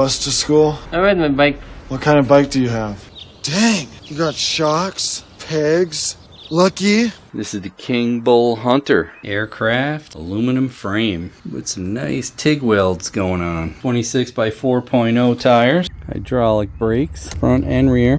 Bus to school? I ride my bike. What kind of bike do you have? Dang, you got shocks, pegs, lucky. This is the Kingbull Hunter. Aircraft, aluminum frame with some nice TIG welds going on. 26 by 4.0 tires. Hydraulic brakes, front and rear.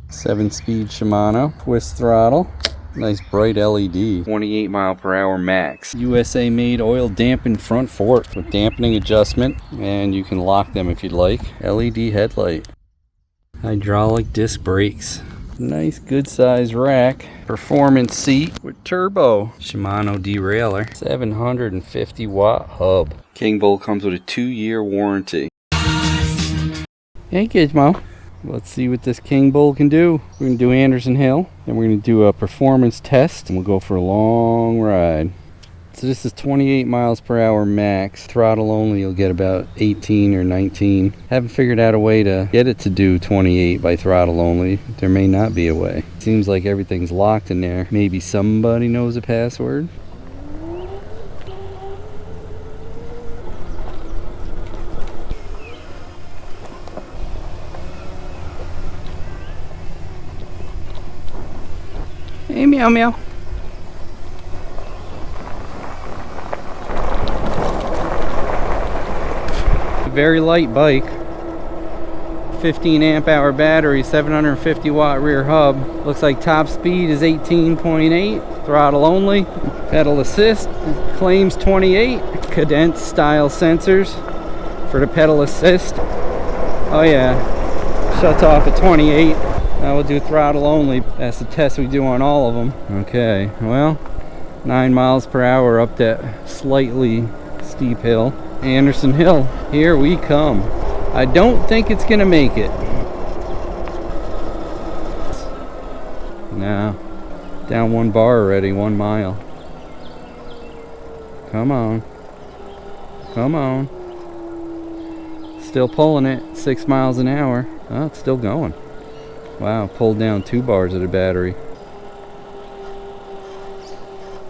7-speed Shimano. Twist throttle. Nice bright LED. 28 mile per hour max. USA made oil dampened front forks with dampening adjustment, and you can lock them if you'd like. LED headlight. Hydraulic disc brakes. Nice good size rack. Performance seat with turbo. Shimano derailleur. 750 watt hub. Kingbull comes with a 2-year warranty. Hey Gizmo. Let's see what this Kingbull can do. We're going to do Anderson Hill, and we're going to do a performance test, and we'll go for a long ride. So this is 28 miles per hour max. Throttle only, you'll get about 18 or 19. Haven't figured out a way to get it to do 28 by throttle only. There may not be a way. Seems like everything's locked in there. Maybe somebody knows a password. Hey, meow meow. Very light bike. 15 amp hour battery, 750 watt rear hub. Looks like top speed is 18.8. Throttle only. Pedal assist claims 28. Cadence style sensors for the pedal assist. Oh yeah, shuts off at 28. Now we'll do throttle only. That's the test we do on all of them. Okay, well, 9 miles per hour up that slightly steep hill. Anderson Hill, here we come. I don't think it's gonna make it. No, down 1 bar already, 1 mile. Come on, come on. Still pulling it, 6 miles an hour. Oh, it's still going. Wow, pulled down 2 bars of the battery.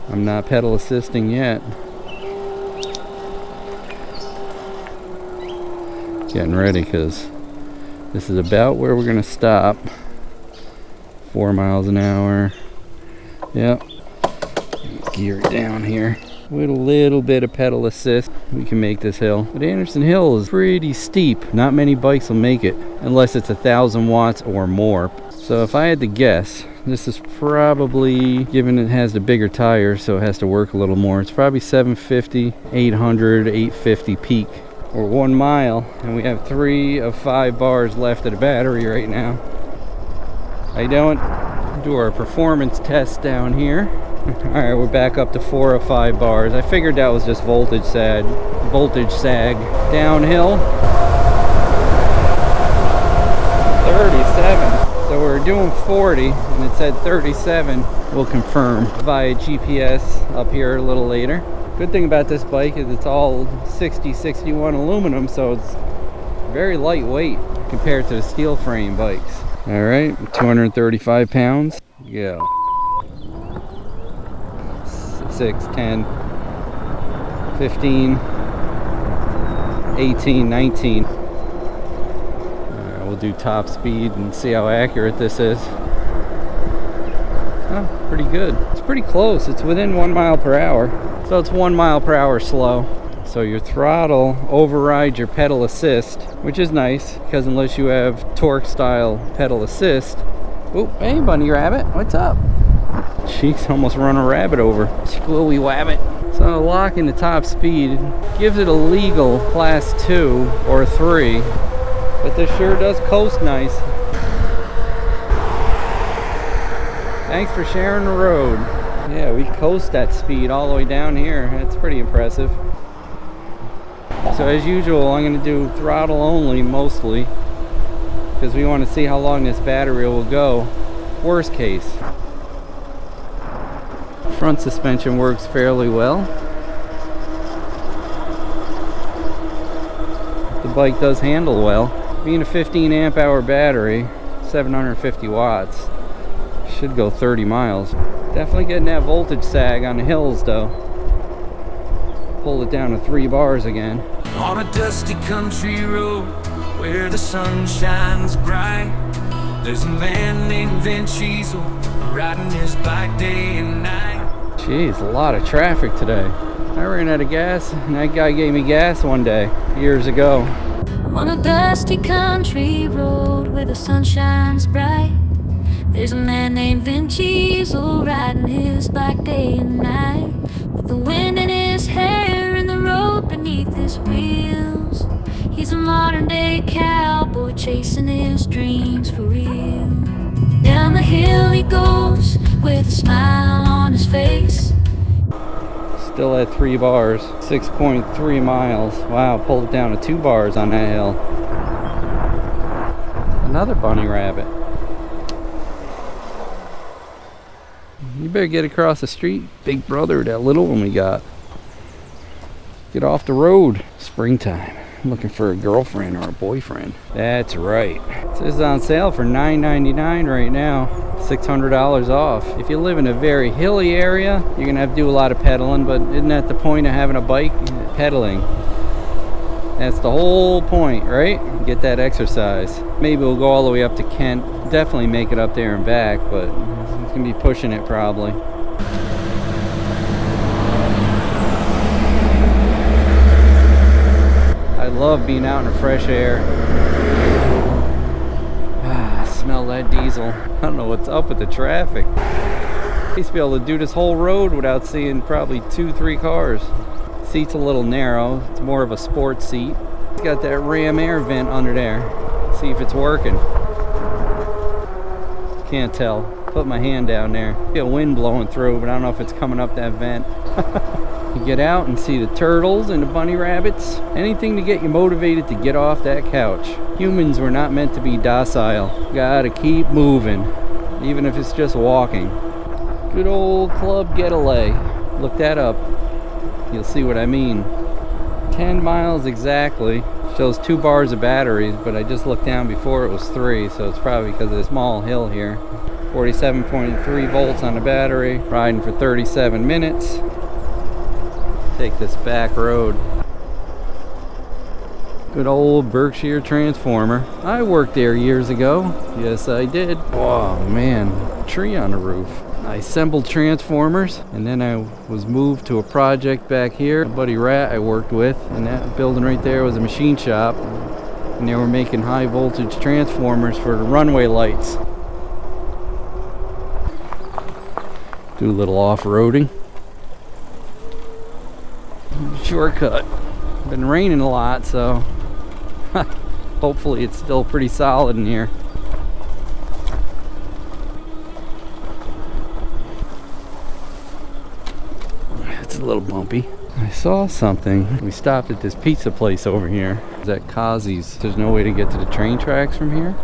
I'm not pedal assisting yet. Getting ready because this is about where we're gonna stop. 4 miles an hour. Yep. Gear it down here. With a little bit of pedal assist, we can make this hill. But Anderson Hill is pretty steep. Not many bikes will make it unless it's 1,000 watts or more. So if I had to guess, this is probably, given it has the bigger tires, so it has to work a little more, it's probably 750, 800, 850 peak. Or 1 mile, and we have 3 of 5 bars left of the battery right now. How you doing? Do our performance test down here. Alright, we're back up to 4 of 5 bars. I figured that was just voltage sag. Downhill. 37. So we're doing 40, and it said 37. We'll confirm via GPS up here a little later. Good thing about this bike is it's all 60-61 aluminum, so it's very lightweight compared to the steel frame bikes. Alright, 235 pounds. Yeah. 6, 10, 15, 18, 19. Alright, we'll do top speed and see how accurate this is. Oh, pretty good. It's pretty close. It's within 1 mile per hour. So it's 1 mile per hour slow. So your throttle overrides your pedal assist, which is nice because unless you have torque style pedal assist. Oh, hey bunny rabbit, what's up? She's almost run a rabbit over. Squilly wabbit. So locking the top speed gives it a legal class 2 or 3, but this sure does coast nice. Thanks for sharing the road. Yeah, we coast that speed all the way down here. That's pretty impressive. So as usual, I'm going to do throttle only mostly because we want to see how long this battery will go. Worst case. Front suspension works fairly well. The bike does handle well. Being a 15 amp hour battery, 750 watts, should go 30 miles. Definitely getting that voltage sag on the hills though. Pull it down to 3 bars again. On a dusty country road where the sun shines bright, there's a man named MotoCheez riding his bike day and night. Jeez, a lot of traffic today. I ran out of gas and that guy gave me gas one day, years ago. On a dusty country road where the sun shines bright, there's a man named MotoCheez riding his bike day and night. With the wind in his hair and the road beneath his wheels, he's a modern day cowboy chasing his dreams for real. Down the hill he goes with a smile on his face. Still at 3 bars, 6.3 miles. Wow, pulled it down to 2 bars on that hill. Another bunny rabbit. You better get across the street, big brother, that little one we got. Get off the road. Springtime. I'm looking for a girlfriend or a boyfriend. That's right. This is on sale for $9.99 right now. $600 off. If you live in a very hilly area, you're gonna have to do a lot of pedaling, but isn't that the point of having a bike? Pedaling. That's the whole point, right? Get that exercise. Maybe we'll go all the way up to Kent. Definitely make it up there and back, but it's gonna be pushing it probably. I love being out in the fresh air. Smell that diesel. I don't know what's up with the traffic. I used to be able to do this whole road without seeing probably 2-3 cars. Seat's a little narrow. It's more of a sports seat. It's got that ram air vent under there. See if it's working. Can't tell. Put my hand down there. Feel wind blowing through, but I don't know if it's coming up that vent. You get out and see the turtles and the bunny rabbits. Anything to get you motivated to get off that couch. Humans were not meant to be docile. Gotta keep moving, even if it's just walking. Good old Club Getaway. Look that up. You'll see what I mean. 10 miles exactly. Shows 2 bars of batteries, but I just looked down before it was 3, so it's probably because of the small hill here. 47.3 volts on the battery. Riding for 37 minutes. Take this back road. Good old Berkshire transformer. I worked there years ago. Yes, I did. Oh man, tree on the roof. I assembled transformers, and then I was moved to a project back here. A buddy Rat I worked with, and that building right there was a machine shop, and they were making high voltage transformers for the runway lights. Do a little off-roading. Shortcut. Been raining a lot, so hopefully it's still pretty solid in here. It's a little bumpy. I saw something. We stopped at this pizza place over here. It's at Kazi's. There's no way to get to the train tracks from here.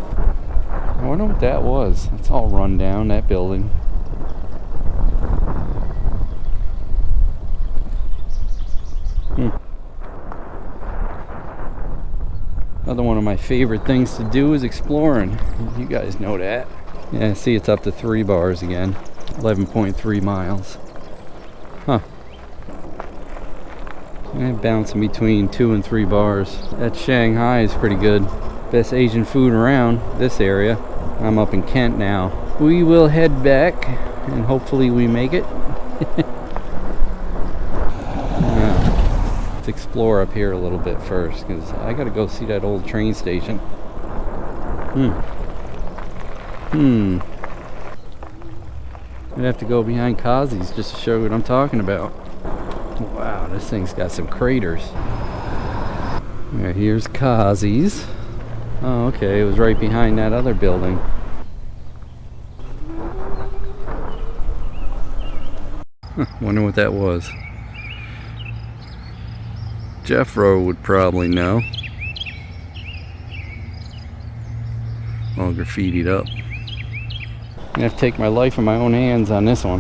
I wonder what that was. It's all run down, that building. Another one of my favorite things to do is exploring. You guys know that. Yeah, see, it's up to 3 bars again. 11.3 miles. Huh. I'm bouncing between 2 and 3 bars. That Shanghai is pretty good. Best Asian food around this area. I'm up in Kent now. We will head back and hopefully we make it. Let's explore up here a little bit first, because I gotta go see that old train station. I'd have to go behind Kazi's just to show you what I'm talking about. Wow, this thing's got some craters. Yeah, here's Kazi's. Oh, okay, it was right behind that other building. Wonder what that was. Jeffro would probably know. All graffitied up. I'm gonna have to take my life in my own hands on this one.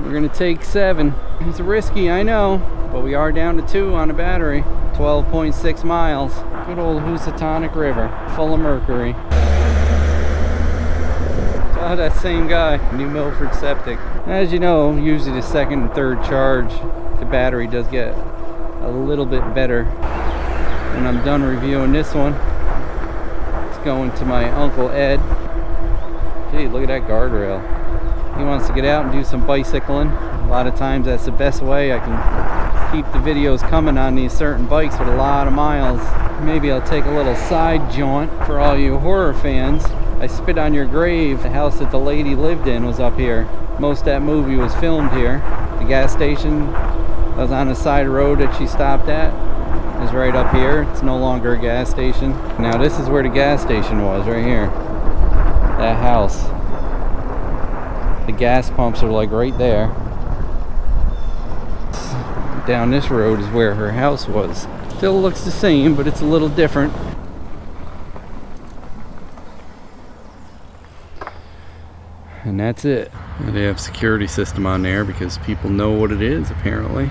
We're gonna take 7. It's risky, I know, but we are down to 2 on the battery. 12.6 miles. Good old Housatonic River, full of mercury. Oh, that same guy, New Milford Septic. As you know, usually the second and third charge, the battery does get a little bit better. When I'm done reviewing this one, it's going to my Uncle Ed. Gee, look at that guardrail. He wants to get out and do some bicycling. A lot of times that's the best way I can keep the videos coming on these certain bikes with a lot of miles. Maybe I'll take a little side jaunt for all you horror fans. I Spit on Your Grave, the house that the lady lived in, was up here. Most of that movie was filmed here. The gas station that was on the side road that she stopped at is right up here. It's no longer a gas station. Now this is where the gas station was, right here. That house. The gas pumps are like right there. Down this road is where her house was. Still looks the same, but it's a little different. And that's it. And they have security system on there because people know what it is, apparently.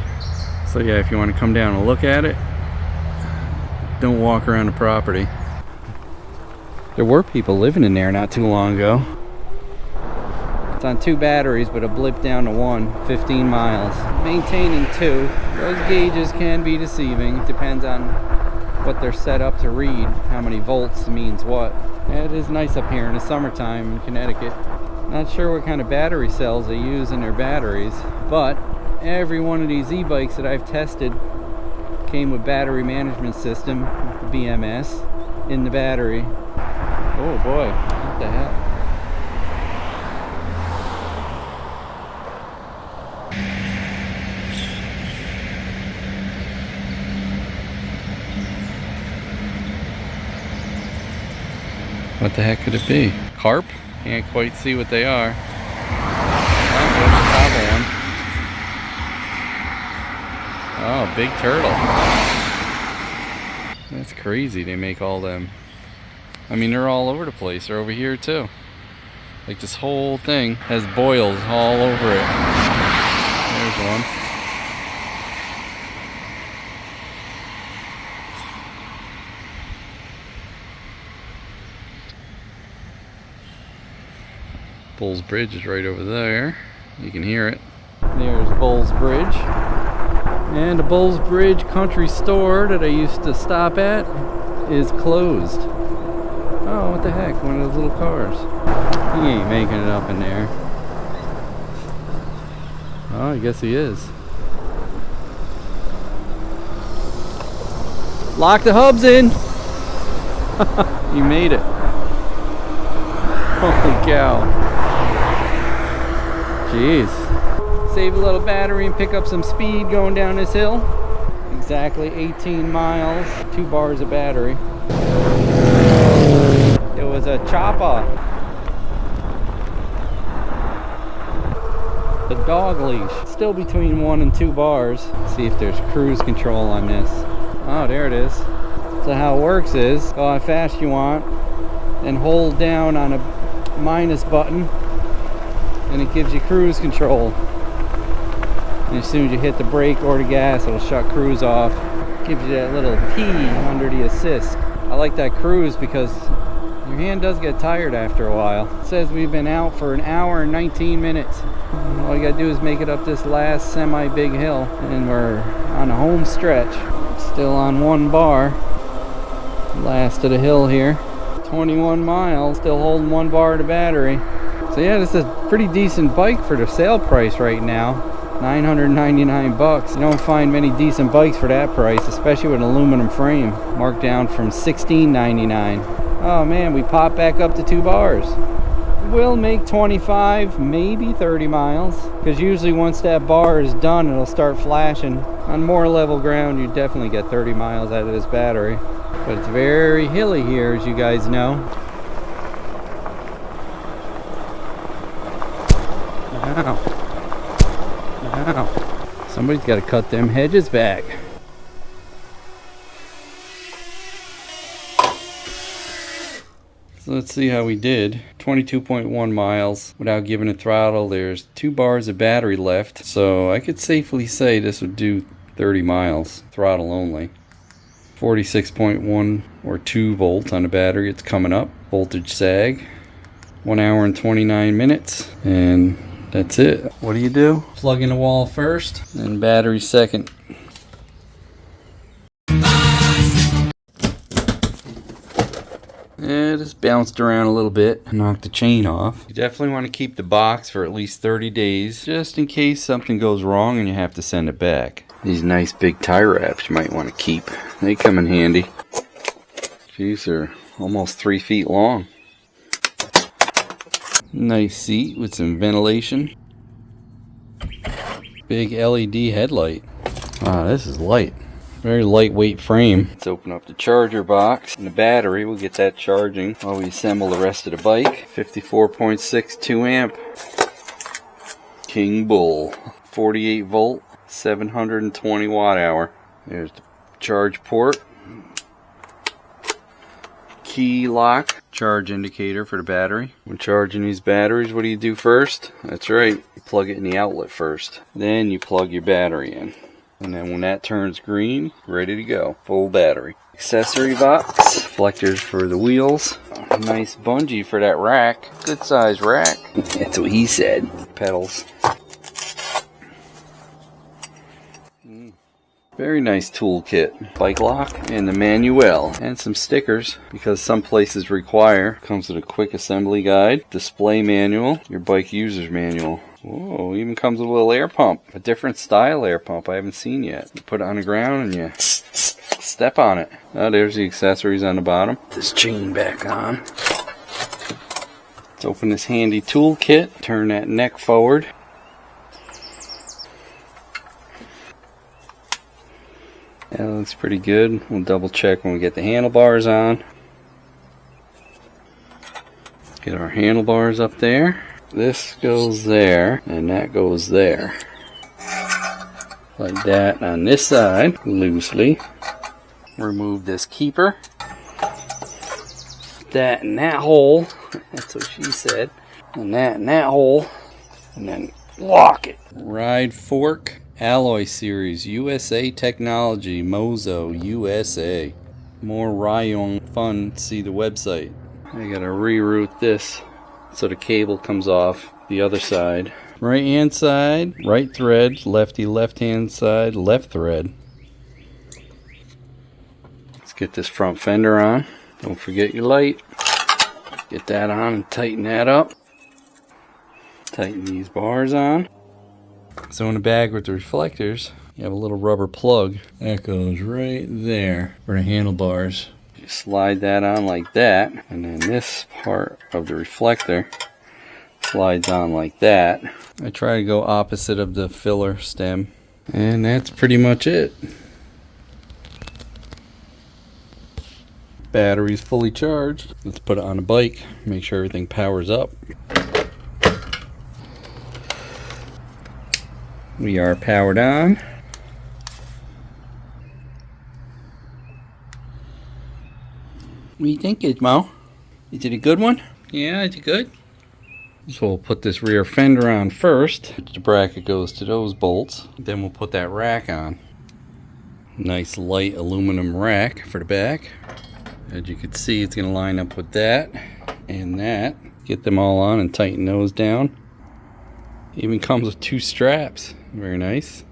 So yeah, if you want to come down and look at it, don't walk around the property. There were people living in there not too long ago. It's on 2 batteries, but a blip down to 1, 15 miles. Maintaining 2. Those gauges can be deceiving. It depends on what they're set up to read, how many volts means what. Yeah, it is nice up here in the summertime in Connecticut. Not sure what kind of battery cells they use in their batteries, but every one of these e-bikes that I've tested came with battery management system, BMS, in the battery. Oh boy, what the hell? What the heck could it be? Carp? Can't quite see what they are. Oh, there's a cobble one. Oh, big turtle. That's crazy they make all them. I mean, they're all over the place. They're over here too. Like this whole thing has boils all over it. There's one. Bull's Bridge is right over there. You can hear it. There's Bull's Bridge. And the Bull's Bridge country store that I used to stop at is closed. Oh, what the heck? One of those little cars. He ain't making it up in there. Oh, I guess he is. Lock the hubs in! You made it. Holy cow. Jeez. Save a little battery and pick up some speed going down this hill. Exactly 18 miles, 2 bars of battery. It was a chopper. The dog leash. Still between 1 and 2 bars. Let's see if there's cruise control on this. Oh, there it is. So how it works is, go how fast you want, and hold down on a minus button, and it gives you cruise control. And as soon as you hit the brake or the gas, it'll shut cruise off. Gives you that little P under the assist. I like that cruise because your hand does get tired after a while. It says we've been out for 1 hour and 19 minutes. All you gotta do is make it up this last semi-big hill, and we're on a home stretch. Still on 1 bar. Last of the hill here. 21 miles, still holding 1 bar of the battery. So yeah, this is a pretty decent bike for the sale price right now. 999 bucks. You don't find many decent bikes for that price, especially with an aluminum frame. Marked down from $16.99. Oh man, we popped back up to 2 bars. We'll make 25, maybe 30 miles. Because usually once that bar is done, it'll start flashing. On more level ground, you definitely get 30 miles out of this battery. But it's very hilly here, as you guys know. Wow. Wow. Somebody's got to cut them hedges back. So let's see how we did. 22.1 miles without giving a throttle. There's 2 bars of battery left. So I could safely say this would do 30 miles, throttle only. 46.1 or 2 volts on the battery. It's coming up. Voltage sag. 1 hour and 29 minutes, and that's it. What do? Plug in the wall first, and battery second. Yeah, just bounced around a little bit, knocked the chain off. You definitely want to keep the box for at least 30 days, just in case something goes wrong and you have to send it back. These nice big tie wraps you might want to keep. They come in handy. These are almost 3 feet long. Nice seat with some ventilation. Big LED headlight. Wow, this is light. Very lightweight frame. Let's open up the charger box and the battery. We'll get that charging while we assemble the rest of the bike. 54.62 amp. Kingbull. 48 volt, 720 watt hour. There's the charge port. Key lock. Charge indicator for the battery. When charging these batteries, what do you do first? That's right. You plug it in the outlet first. Then you plug your battery in. And then when that turns green, ready to go. Full battery. Accessory box. Reflectors for the wheels. A nice bungee for that rack. Good size rack. That's what he said. Pedals. Very nice toolkit. Bike lock and the manual. And some stickers because some places require. Comes with a quick assembly guide. Display manual. Your bike user's manual. Whoa, even comes with a little air pump. A different style air pump I haven't seen yet. You put it on the ground and you step on it. Oh, there's the accessories on the bottom. This chain back on. Let's open this handy toolkit. Turn that neck forward. That looks pretty good. We'll double check when we get the handlebars on. Get our handlebars up there. This goes there, and that goes there. Like that on this side, loosely. Remove this keeper. That in that hole. That's what she said. And that in that hole. And then lock it. Ride fork. Alloy series. USA technology. Mozo USA. More Rayong fun. See the website. I gotta reroute this so the cable comes off the other side. Right hand side, right thread. Lefty left hand side, left thread. Let's get this front fender on. Don't forget your light. Get that on and tighten that up. Tighten these bars on. So in the bag with the reflectors, you have a little rubber plug that goes right there for the handlebars. You slide that on like that, and then this part of the reflector slides on like that. I try to go opposite of the filler stem, and that's pretty much it. Battery's fully charged. Let's put it on the bike, make sure everything powers up. We are powered on. What do you think, Gizmo? Is it a good one? Yeah, is it good? So we'll put this rear fender on first. The bracket goes to those bolts. Then we'll put that rack on. Nice light aluminum rack for the back. As you can see, it's going to line up with that and that. Get them all on and tighten those down. Even comes with 2 straps. Very nice.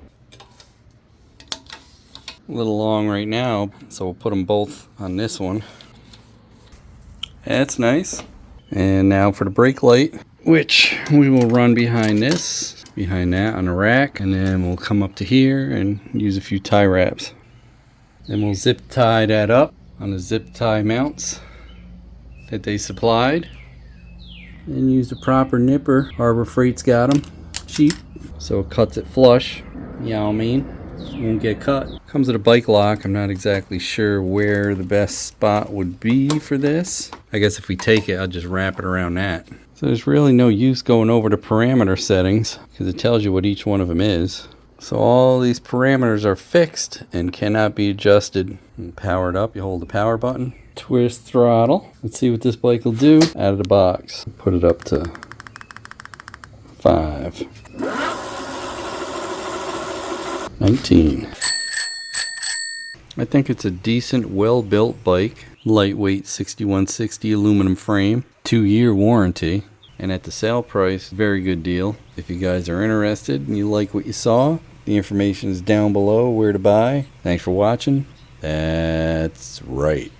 A little long right now, so we'll put them both on this one. That's nice. And now for the brake light, which we will run behind this, behind that on the rack, and then we'll come up to here and use a few tie wraps. Then we'll zip tie that up on the zip tie mounts that they supplied, and use the proper nipper. Harbor Freight's got them cheap, so it cuts it flush. You know what I mean? Won't get cut. Comes with a bike lock. I'm not exactly sure where the best spot would be for this. I guess if we take it, I'll just wrap it around that. So there's really no use going over the parameter settings because it tells you what each one of them is. So all these parameters are fixed and cannot be adjusted. And powered up, you hold the power button, twist throttle. Let's see what this bike will do out of the box. Put it up to 5. 19. I think it's a decent, well-built bike. Lightweight 6160 aluminum frame, 2-year warranty, and at the sale price, very good deal. If you guys are interested and you like what you saw, the information is down below where to buy. Thanks for watching. That's right.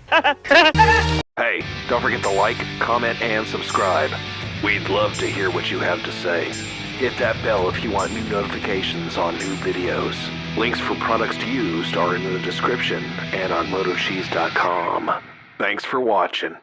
Hey, don't forget to like, comment, and subscribe. We'd love to hear what you have to say. Hit that bell if you want new notifications on new videos. Links for products used are in the description and on MotoCheez.com. Thanks for watching.